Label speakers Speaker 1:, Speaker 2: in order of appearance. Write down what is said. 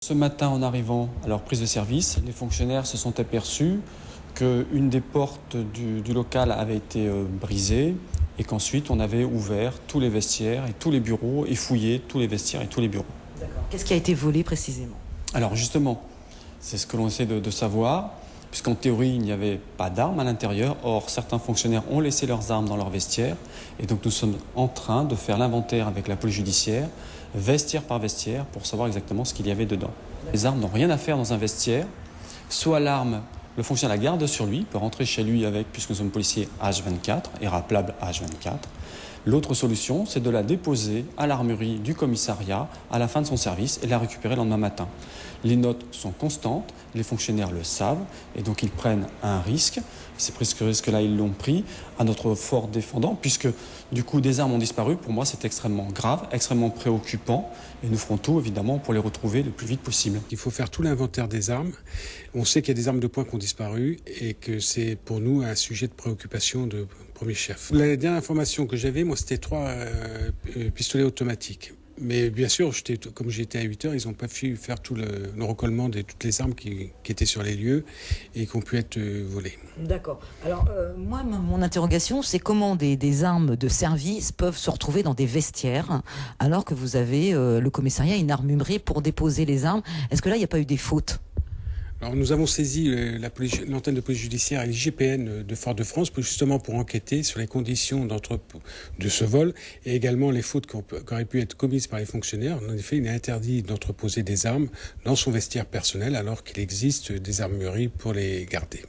Speaker 1: Ce matin, en arrivant à leur prise de service, les fonctionnaires se sont aperçus qu'une des portes du local avait été brisée et qu'ensuite on avait ouvert tous les vestiaires et tous les bureaux et fouillé tous les vestiaires et tous les bureaux.
Speaker 2: D'accord. Qu'est-ce qui a été volé précisément?
Speaker 1: Alors justement, c'est ce que l'on essaie de savoir, puisqu'en théorie il n'y avait pas d'armes à l'intérieur. Or, certains fonctionnaires ont laissé leurs armes dans leur vestiaire et donc nous sommes en train de faire l'inventaire avec la police judiciaire, vestiaire par vestiaire, pour savoir exactement ce qu'il y avait dedans. Les armes n'ont rien à faire dans un vestiaire. Soit l'arme, le fonctionnaire la garde sur lui, peut rentrer chez lui avec, puisque nous sommes policiers H24 et rappelable H24. L'autre solution, c'est de la déposer à l'armurerie du commissariat à la fin de son service et de la récupérer le lendemain matin. Les notes sont constantes, les fonctionnaires le savent et donc ils prennent un risque. C'est presque ce risque-là, ils l'ont pris à notre fort défendant, puisque du coup des armes ont disparu. Pour moi, c'est extrêmement grave, extrêmement préoccupant et nous ferons tout évidemment pour les retrouver le plus vite possible.
Speaker 3: Il faut faire tout l'inventaire des armes. On sait qu'il y a des armes de poing qui ont disparu et que c'est pour nous un sujet de préoccupation de premier chef. La dernière information que j'avais, moi, c'était 3 pistolets automatiques. Mais bien sûr, comme j'étais à 8 heures, ils n'ont pas pu faire tout le recollement de toutes les armes qui étaient sur les lieux et qui ont pu être volées.
Speaker 2: D'accord. Alors, moi, mon interrogation, c'est comment des armes de service peuvent se retrouver dans des vestiaires alors que vous avez le commissariat, une armurerie pour déposer les armes. Est-ce que là, il n'y a pas eu des fautes ?
Speaker 3: Alors, nous avons saisi l'antenne de police judiciaire et l'IGPN de Fort-de-France justement pour enquêter sur les conditions de ce vol et également les fautes qui auraient pu être commises par les fonctionnaires. En effet, il est interdit d'entreposer des armes dans son vestiaire personnel alors qu'il existe des armureries pour les garder.